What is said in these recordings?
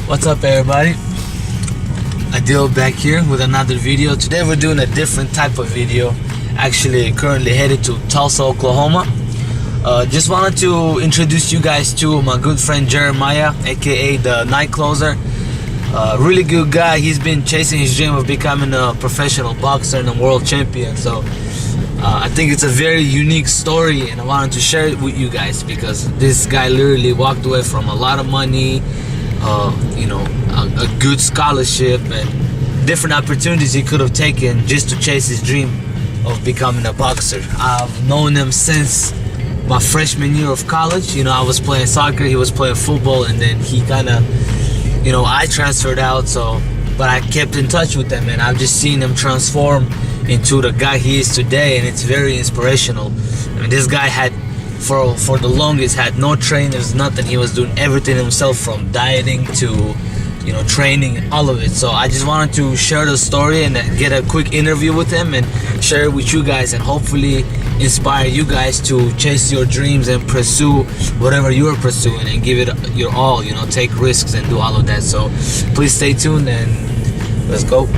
What's up, everybody? Adil back here with another video. Today we're doing a different type of video. Actually currently headed to Tulsa, Oklahoma. Just wanted to introduce you guys to my good friend Jeremiah, aka the night closer. Really good guy. He's been chasing his dream of becoming a professional boxer and a world champion. So I think it's a very unique story, and I wanted to share it with you guys because this guy literally walked away from a lot of money, you know, a good scholarship and different opportunities he could have taken just to chase his dream of becoming a boxer. I've known him since my freshman year of college. You know, I was playing soccer, he was playing football, and then he kind of, you know, I transferred out, so, but I kept in touch with him, and I've just seen him transform into the guy he is today, and it's very inspirational. I mean, this guy had, for the longest, had no trainers, nothing. He was doing everything himself, from dieting to, you know, training, all of it. So I just wanted to share the story and get a quick interview with him and share it with you guys, and hopefully inspire you guys to chase your dreams and pursue whatever you're pursuing and give it your all, you know, take risks and do all of that. So please stay tuned and let's go.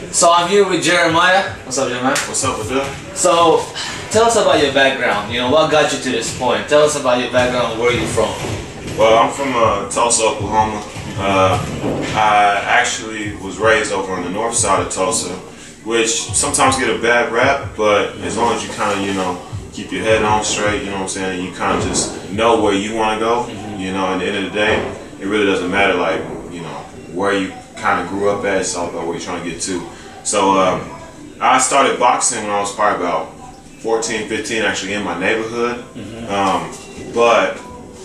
So I'm here with Jeremiah. What's up, Jeremiah? What's up with that? So tell us about your background. You know, what got you to this point? Tell us about your background. Where are you from? Well, I'm from Tulsa, Oklahoma. I actually was raised over on the north side of Tulsa, which sometimes get a bad rap, but as long as you kind of, you know, keep your head on straight, you know what I'm saying, you kind of just know where you want to go, you know, at the end of the day, it really doesn't matter, like, you know, where you kind of grew up at, it's all about where you're trying to get to. So I started boxing when I was probably about 14, 15, actually in my neighborhood. But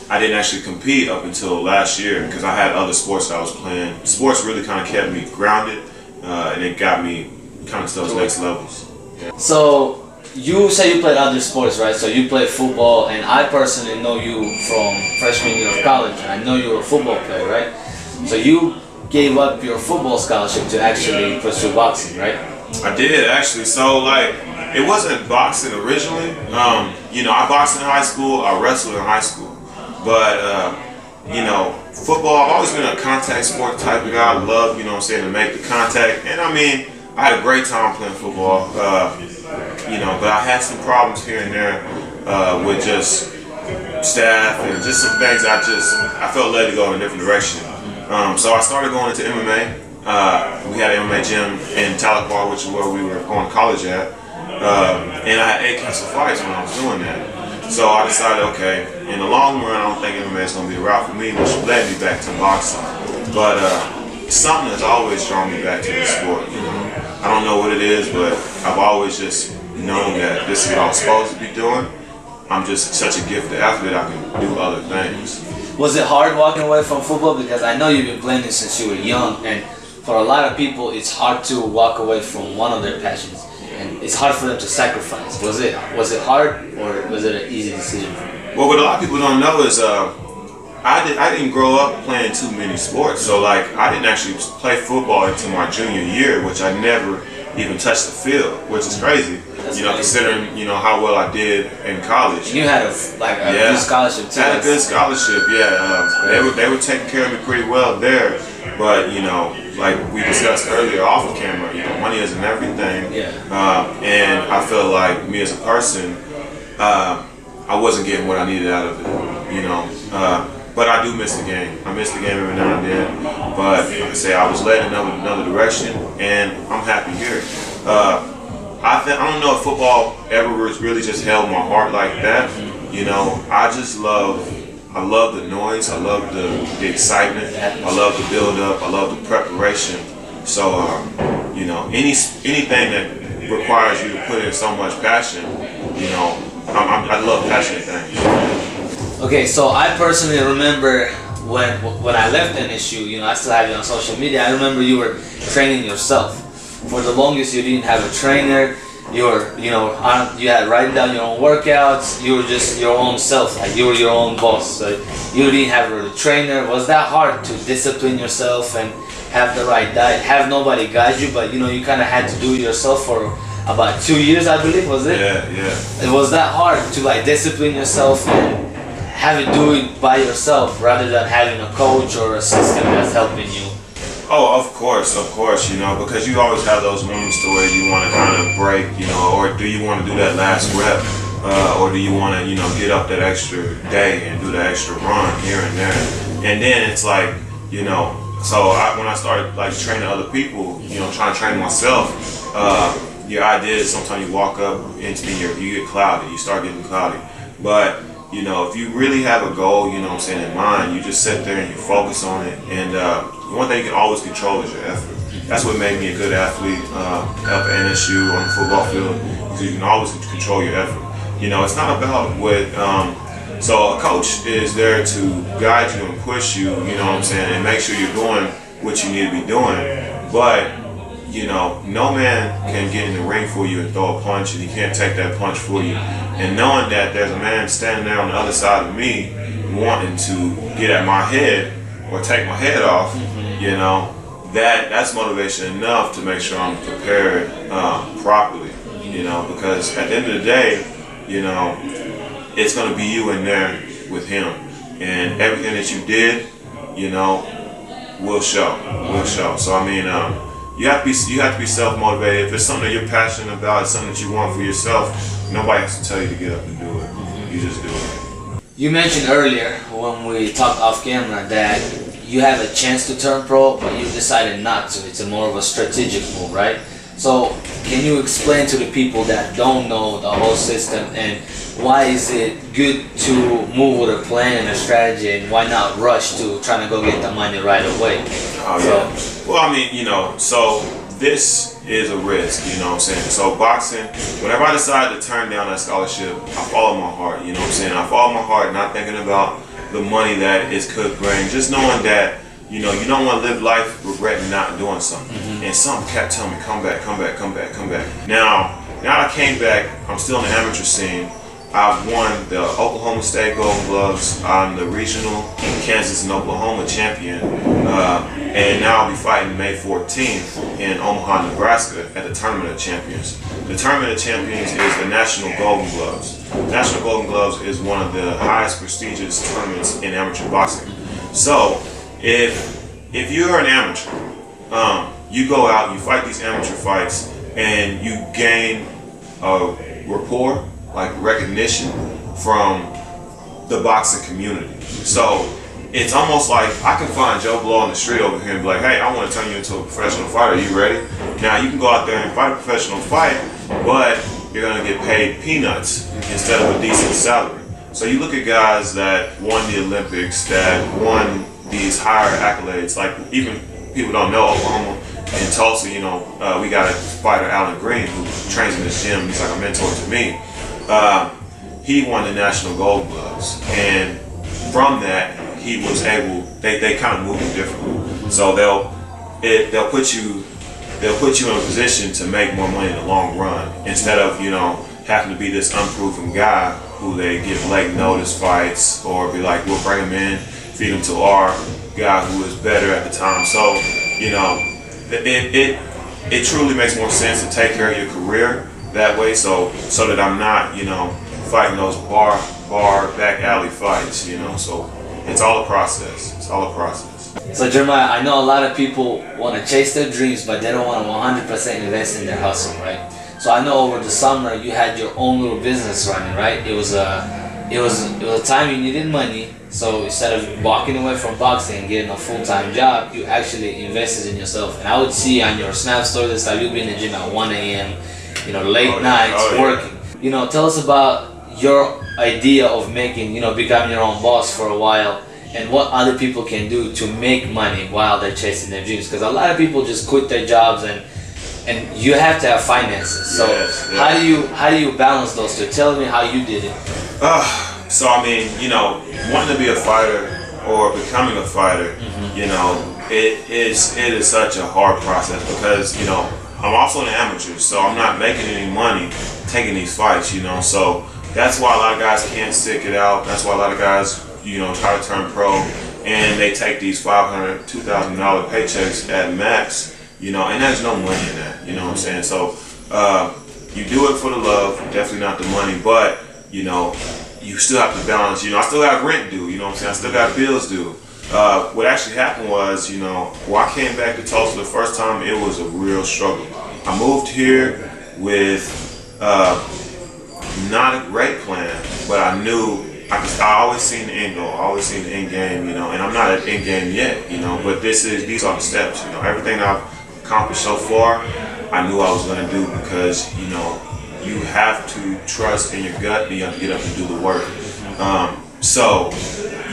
I didn't actually compete up until last year because I had other sports that I was playing. Sports really kind of kept me grounded, and it got me kind of to those next levels. Yeah. So you say you played other sports, right? So you played football, and I personally know you from freshman year of college, and I know you were a football player, right? So you gave up your football scholarship to actually pursue boxing, right? I did, actually. So, like, it wasn't boxing originally. You know, I boxed in high school, I wrestled in high school. But, you know, football, I've always been a contact sport type of guy. I love, you know what I'm saying, to make the contact. And, I mean, I had a great time playing football, you know, but I had some problems here and there with just staff and just some things I felt led to go in a different direction. So I started going into MMA. We had an MMA gym in Tahlequah, which is where we were going to college at. And I had 8 cancel fights when I was doing that. So I decided, okay, in the long run, I don't think MMA is going to be a route for me, which led me back to boxing. But something has always drawn me back to the sport. You know, I don't know what it is, but I've always just known that this is what I'm supposed to be doing. I'm just such a gifted athlete, I can do other things. Was it hard walking away from football? Because I know you've been playing it since you were young, and for a lot of people, it's hard to walk away from one of their passions, and it's hard for them to sacrifice. Was it hard, or was it an easy decision for you? Well, what a lot of people don't know is I didn't grow up playing too many sports. So like I didn't actually play football until my junior year, which I never even touched the field, which is crazy. That's you know, crazy. considering how well I did in college. And you had a good scholarship too. I had a good scholarship. Yeah, they were taking care of me pretty well there. But like we discussed earlier off of camera, money isn't everything. Yeah. And I feel like me as a person, I wasn't getting what I needed out of it. But I do miss the game. I miss the game every now and then. But like I say, I was led in another direction, and I'm happy here. I don't know if football ever really just held my heart like that. I love the noise. I love the excitement. I love the build up. I love the preparation. So anything that requires you to put in so much passion, I love passionate things. Okay, so I personally remember when I left NSU, I still have you on social media. I remember you were training yourself. For the longest, you didn't have a trainer. You were, you had writing down your own workouts. You were just your own self, like you were your own boss. So you didn't have a trainer. Was that hard to discipline yourself and have the right diet? Have nobody guide you, but you kind of had to do it yourself for about 2 years, I believe, was it? Yeah. It was that hard to like discipline yourself and have it do it by yourself rather than having a coach or a system that's helping you. Oh, of course, because you always have those moments to where you want to kind of break, or do you want to do that last rep, or do you want to, get up that extra day and do that extra run here and there, and then it's like, so when I started like training other people, trying to train myself, your idea is sometimes you walk up and you get cloudy, you start getting cloudy, but if you really have a goal, in mind, you just sit there and you focus on it. And one thing you can always control is your effort. That's what made me a good athlete up at NSU on the football field, because you can always control your effort. It's not about what. So a coach is there to guide you and push you, and make sure you're doing what you need to be doing. But no man can get in the ring for you and throw a punch, and he can't take that punch for you. And knowing that there's a man standing there on the other side of me wanting to get at my head or take my head off, that's motivation enough to make sure I'm prepared properly, because at the end of the day, it's going to be you in there with him. And everything that you did, will show. So I mean, you have to be self-motivated. If it's something that you're passionate about, it's something that you want for yourself, nobody has to tell you to get up and do it. You just do it. You mentioned earlier when we talked off camera that you have a chance to turn pro, but you decided not to. It's more of a strategic move, right? So can you explain to the people that don't know the whole system, and why is it good to move with a plan and a strategy, and why not rush to trying to go get the money right away? Oh yeah. Well, I mean, so this is a risk, So boxing, whenever I decide to turn down that scholarship, I follow my heart, I follow my heart, not thinking about the money that it could bring, just knowing that, you don't want to live life regretting not doing something. And something kept telling me, come back. Now I came back, I'm still in the amateur scene. I've won the Oklahoma State Golden Gloves. I'm the regional Kansas and Oklahoma champion. And now I'll be fighting May 14th in Omaha, Nebraska at the Tournament of Champions. The Tournament of Champions is the National Golden Gloves. National Golden Gloves is one of the highest prestigious tournaments in amateur boxing. So if you're an amateur, you go out, you fight these amateur fights, and you gain a rapport, like recognition from the boxing community. So it's almost like I can find Joe Blow on the street over here and be like, hey, I want to turn you into a professional fighter. Are you ready? Now you can go out there and fight a professional fight, but you're going to get paid peanuts instead of a decent salary. So you look at guys that won the Olympics, that won these higher accolades, like even people don't know Oklahoma and Tulsa, we got a fighter, Alan Green, who trains in this gym. He's like a mentor to me. He won the National Gold Gloves, and from that he was able, they kind of move him differently. So they'll put you in a position to make more money in the long run instead of, you know, having to be this unproven guy who they give late notice fights or be like, we'll bring him in, feed him to our guy who is better at the time. So, you know, it truly makes more sense to take care of your career that way, so that I'm not, you know, fighting those bar back alley fights, you know. So it's all a process. It's all a process. So Jeremiah, I know a lot of people want to chase their dreams, but they don't want to 100% invest in their hustle, right? So I know over the summer you had your own little business running, right? It was a time you needed money, so instead of walking away from boxing and getting a full-time job, you actually invested in yourself. And I would see on your Snap stories and stuff, you'd be in the gym at 1 a.m., you know, late nights working. You know, tell us about your idea of making, you know, becoming your own boss for a while, and what other people can do to make money while they're chasing their dreams. Because a lot of people just quit their jobs, and you have to have finances. So how do you balance those two? Tell me how you did it. So I mean, you know, wanting to be a fighter or becoming a fighter, you know, it is such a hard process because, you know, I'm also an amateur, so I'm not making any money taking these fights, you know. So that's why a lot of guys can't stick it out. That's why a lot of guys, you know, try to turn pro and they take these $500, $2,000 paychecks at max, you know, and there's no money in that, you know what I'm saying? So you do it for the love, definitely not the money, but, you know, you still have to balance, you know, I still got rent due, you know what I'm saying? I still got bills due. What actually happened was, you know, when I came back to Tulsa the first time, it was a real struggle. I moved here with not a great plan, but I knew I always seen the end goal, I always seen the end game, you know, and I'm not at the end game yet, you know, but these are the steps, you know. Everything I've accomplished so far, I knew I was going to do because, you know, you have to trust in your gut and you have to get up and do the work. So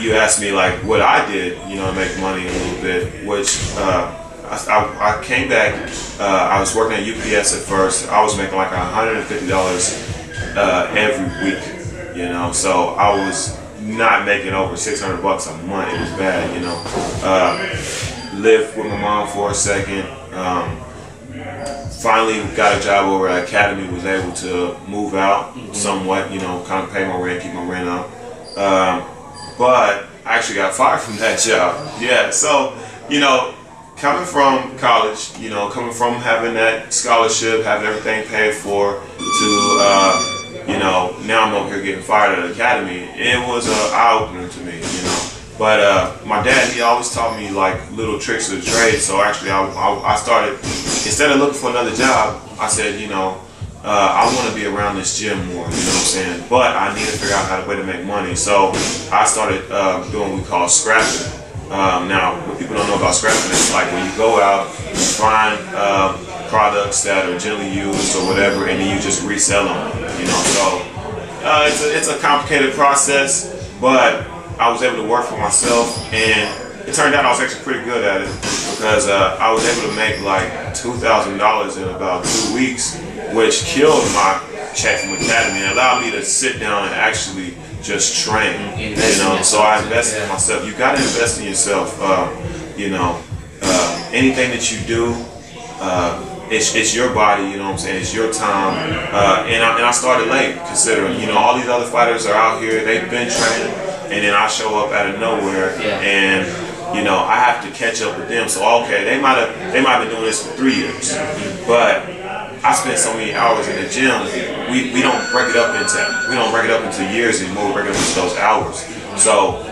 you asked me like what I did, you know, to make money a little bit, which I came back, I was working at UPS at first. I was making like $150 every week, you know, so I was not making over $600 a month. It was bad, you know. Lived with my mom for a second. Finally got a job over at Academy, was able to move out somewhat, you know, kind of pay my rent, keep my rent up. But I actually got fired from that job. Yeah, so, you know, coming from college, you know, coming from having that scholarship, having everything paid for, to, you know, now I'm over here getting fired at Academy, it was an eye-opener to me, you know. But my dad, he always taught me like little tricks of the trade. So actually, I started, instead of looking for another job, I said, you know, I want to be around this gym more, you know what I'm saying? But I need to figure out a way to make money. So I started doing what we call scrapping. Now, what people don't know about scrapping is like when you go out, you find products that are generally used or whatever, and then you just resell them, you know. So it's a complicated process, but I was able to work for myself, and it turned out I was actually pretty good at it because I was able to make like $2,000 in about 2 weeks, which killed my check from Academy and allowed me to sit down and actually just train. You know, so I invested in myself. You got to invest in yourself. You know, anything that you do, it's your body. You know what I'm saying? It's your time. And I started late, considering, you know, all these other fighters are out here. They've been training. And then I show up out of nowhere, and you know I have to catch up with them. So okay, they might have been doing this for 3 years, but I spent so many hours in the gym. We don't break it up into years anymore. We break it up into those hours. So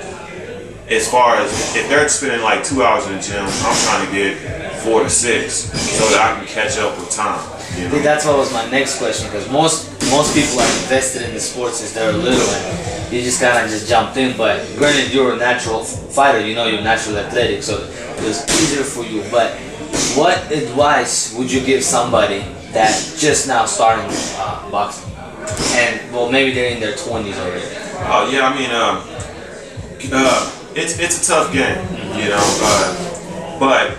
as far as if they're spending like 2 hours in the gym, I'm trying to get 4 to 6 so that I can catch up with time. You know? I think that's what was my next question, because most people are invested in the sports since they're little, and you just kind of just jumped in. But granted, you're a natural fighter, you know, you're naturally athletic, so it was easier for you. But what advice would you give somebody that's just now starting boxing, and well, maybe they're in their 20s already? Oh yeah, I mean, it's a tough game, you know, but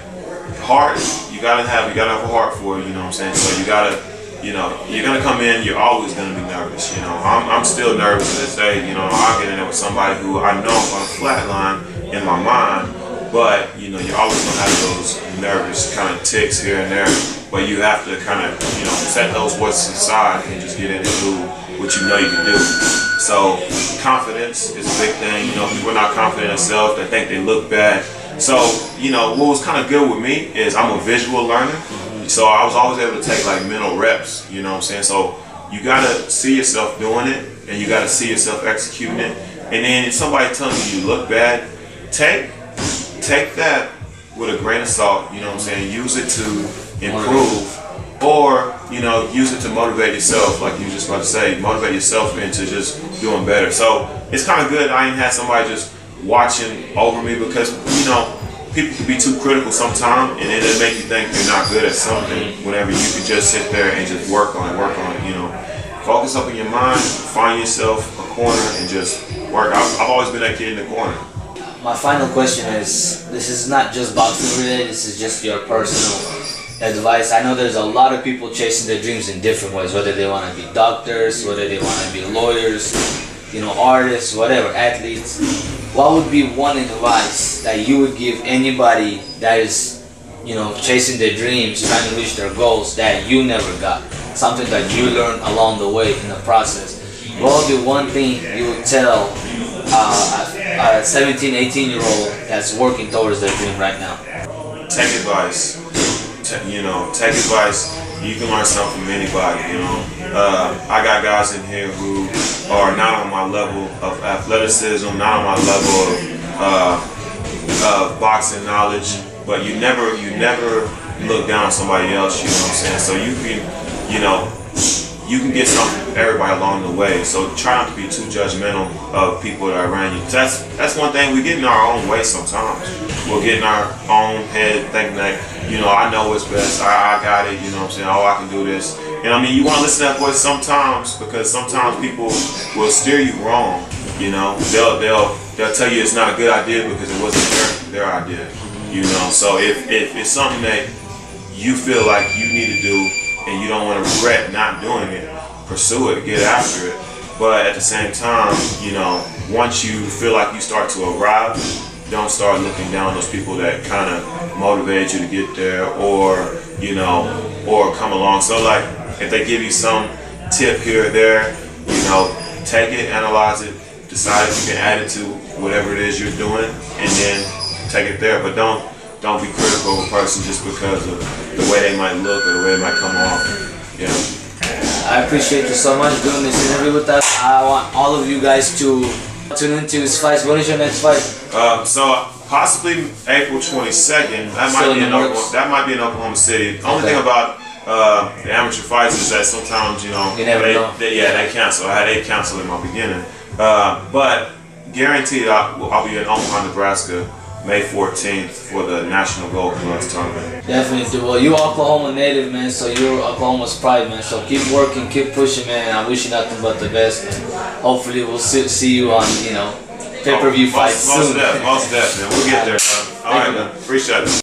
heart. You gotta have a heart for it, you know what I'm saying? So you gotta, you know, you're gonna come in, you're always gonna be nervous, you know. I'm still nervous to this day, you know. I'll get in there with somebody who I know I'm gonna flatline in my mind, but you know, you're always gonna have those nervous kind of ticks here and there, but you have to kind of, you know, set those voices aside and just get in and do what you know you can do. So confidence is a big thing. You know, people are not confident in themselves. They think they look bad. So, you know, what was kind of good with me is I'm a visual learner. So I was always able to take like mental reps, you know what I'm saying? So you gotta see yourself doing it, and you gotta see yourself executing it. And then if somebody tells you you look bad, take that with a grain of salt, you know what I'm saying? Use it to improve, or, you know, use it to motivate yourself, like you were just about to say, motivate yourself into just doing better. So it's kind of good I ain't had somebody just watching over me, because, you know, people can be too critical sometimes, and it'll make you think you're not good at something whenever you can just sit there and just work on it, you know. Focus up in your mind, find yourself a corner and just work. I've always been that kid in the corner. My final question is, this is not just boxing related, this is just your personal advice. I know there's a lot of people chasing their dreams in different ways, whether they want to be doctors, whether they want to be lawyers, you know, artists, whatever, athletes. What would be one advice that you would give anybody that is, you know, chasing their dreams, trying to reach their goals that you never got? Something that you learned along the way in the process. What would be one thing you would tell a 17, 18-year-old that's working towards their dream right now? Take advice. You know, take advice. You can learn something from anybody, you know. I got guys in here who are not on my level of athleticism, not on my level of boxing knowledge, but you never look down on somebody else, you know what I'm saying? So you can, you know, you can get something from everybody along the way. So try not to be too judgmental of people that are around you. That's one thing, we get in our own way sometimes. We'll get in our own head thinking that, you know, I know what's best, I got it, you know what I'm saying, oh, I can do this. And I mean, you want to listen to that voice sometimes, because sometimes people will steer you wrong, you know. They'll tell you it's not a good idea because it wasn't their idea, you know. So if it's something that you feel like you need to do and you don't want to regret not doing it, pursue it, get after it. But at the same time, you know, once you feel like you start to arrive, don't start looking down on those people that kind of motivate you to get there, or, you know, or come along. So like, if they give you some tip here or there, you know, take it, analyze it, decide if you can add it to whatever it is you're doing, and then take it there. But don't be critical of a person just because of the way they might look or the way they might come off. Yeah. I appreciate you so much doing this interview with us. I want all of you guys to tune into his fights. What is your next fight? So possibly April 22nd. That might be in Oklahoma City. The only thing about the amateur fights is that sometimes, you know, they cancel. I had 8 cancel in my beginning, but guaranteed I'll be in Omaha, Nebraska, May 14th for the National Gold Gloves Tournament. Definitely. Well, you're Oklahoma native, man, so you're Oklahoma's pride, man. So keep working, keep pushing, man. I wish you nothing but the best. And hopefully we'll see you on, you know, pay-per-view fights soon. Most definitely. We'll get there. All right, man. Appreciate it.